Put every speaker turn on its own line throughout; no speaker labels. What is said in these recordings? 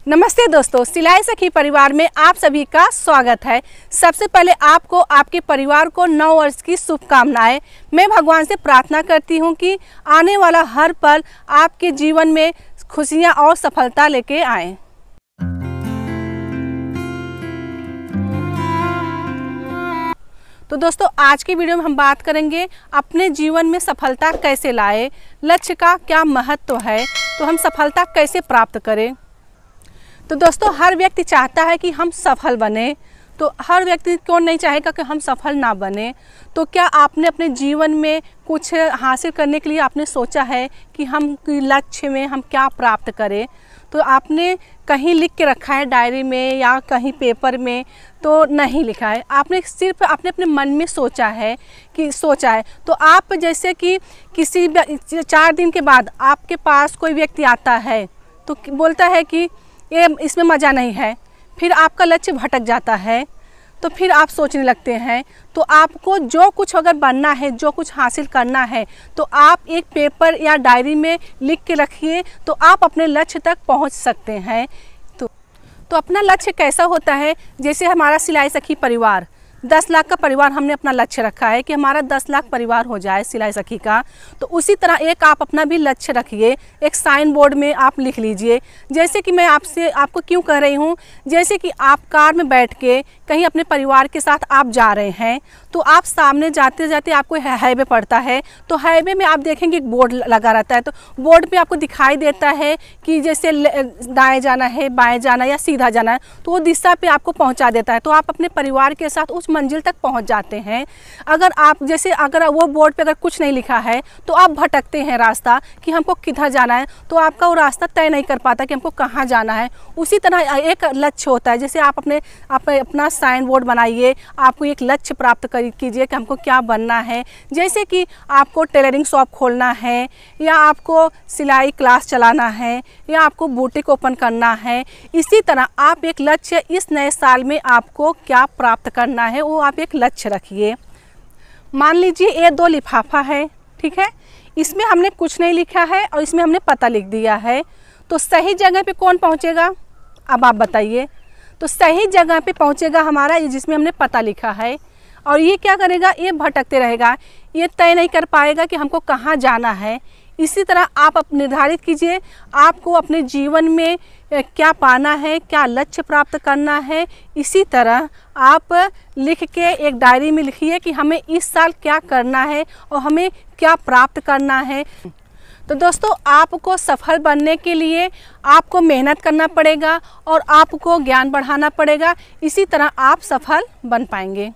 नमस्ते दोस्तों, सिलाई सखी परिवार में आप सभी का स्वागत है। सबसे पहले आपको आपके परिवार को नव वर्ष की शुभकामनाएं। मैं भगवान से प्रार्थना करती हूं कि आने वाला हर पल आपके जीवन में खुशियां और सफलता लेके आए। तो दोस्तों, आज की वीडियो में हम बात करेंगे अपने जीवन में सफलता कैसे लाए, लक्ष्य का क्या महत्व है, तो हम सफलता कैसे प्राप्त करें। तो दोस्तों, हर व्यक्ति चाहता है कि हम सफल बने। तो हर व्यक्ति कौन नहीं चाहेगा कि हम सफल ना बने। तो क्या आपने अपने जीवन में कुछ हासिल करने के लिए आपने सोचा है कि हम लक्ष्य में हम क्या प्राप्त करें? तो आपने कहीं लिख के रखा है डायरी में या कहीं पेपर में? तो नहीं लिखा है, आपने सिर्फ अपने मन में सोचा है। तो आप जैसे कि किसी 4 दिन के बाद आपके पास कोई व्यक्ति आता है तो बोलता है कि ये इसमें मज़ा नहीं है, फिर आपका लक्ष्य भटक जाता है। तो फिर आप सोचने लगते हैं। तो आपको जो कुछ अगर बनना है, जो कुछ हासिल करना है, तो आप एक पेपर या डायरी में लिख के रखिए, तो आप अपने लक्ष्य तक पहुंच सकते हैं। तो अपना लक्ष्य कैसा होता है? जैसे हमारा सिलाई सखी परिवार 10 लाख का परिवार, हमने अपना लक्ष्य रखा है कि हमारा 10 लाख परिवार हो जाए सिलाई सखी का। तो उसी तरह एक आप अपना भी लक्ष्य रखिए, एक साइन बोर्ड में आप लिख लीजिए। जैसे कि मैं आपको क्यों कह रही हूँ, जैसे कि आप कार में बैठ के कहीं अपने परिवार के साथ आप जा रहे हैं, तो आप सामने जाते जाते आपको हाईवे पड़ता है, तो हाईवे में आप देखेंगे एक बोर्ड लगा रहता है। तो बोर्ड पे आपको दिखाई देता है कि जैसे दाएं जाना है, बाएं जाना या सीधा जाना है, तो वो दिशा पे आपको पहुंचा देता है। तो आप अपने परिवार के साथ उस मंजिल तक पहुंच जाते हैं। अगर वो बोर्ड पे अगर कुछ नहीं लिखा है तो आप भटकते हैं रास्ता कि हमको किधर जाना है, तो आपका वो रास्ता तय नहीं कर पाता कि हमको कहाँ जाना है। उसी तरह एक लक्ष्य होता है। जैसे आप अपना साइन बोर्ड बनाइए, आपको एक लक्ष्य प्राप्त कीजिए कि हमको क्या बनना है। जैसे कि आपको टेलरिंग शॉप खोलना है, या आपको सिलाई क्लास चलाना है, या आपको बुटीक ओपन करना है। इसी तरह आप एक लक्ष्य इस नए साल में आपको क्या प्राप्त करना है वो आप एक लक्ष्य रखिए। मान लीजिए ये 2 लिफाफा है, ठीक है, इसमें हमने कुछ नहीं लिखा है और इसमें हमने पता लिख दिया है। तो सही जगह पे कौन पहुंचेगा, अब आप बताइए। तो सही जगह पे पहुंचेगा हमारा जिसमें हमने पता लिखा है। और ये क्या करेगा, ये भटकते रहेगा, ये तय नहीं कर पाएगा कि हमको कहाँ जाना है। इसी तरह आप निर्धारित कीजिए आपको अपने जीवन में क्या पाना है, क्या लक्ष्य प्राप्त करना है। इसी तरह आप लिख के एक डायरी में लिखिए कि हमें इस साल क्या करना है और हमें क्या प्राप्त करना है। तो दोस्तों, आपको सफल बनने के लिए आपको मेहनत करना पड़ेगा और आपको ज्ञान बढ़ाना पड़ेगा। इसी तरह आप सफल बन पाएंगे।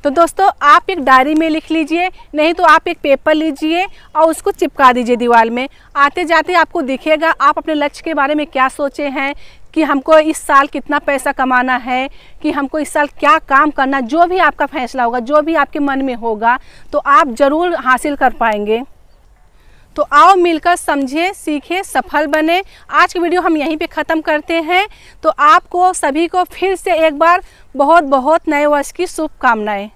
तो दोस्तों, आप एक डायरी में लिख लीजिए, नहीं तो आप एक पेपर लीजिए और उसको चिपका दीजिए दीवार में। आते जाते आपको दिखेगा आप अपने लक्ष्य के बारे में क्या सोचे हैं, कि हमको इस साल कितना पैसा कमाना है, कि हमको इस साल क्या काम करना। जो भी आपका फैसला होगा, जो भी आपके मन में होगा, तो आप ज़रूर हासिल कर पाएंगे। तो आओ मिलकर समझे, सीखे, सफल बने। आज की वीडियो हम यहीं पे ख़त्म करते हैं। तो आपको सभी को फिर से एक बार बहुत बहुत नए वर्ष की शुभकामनाएं।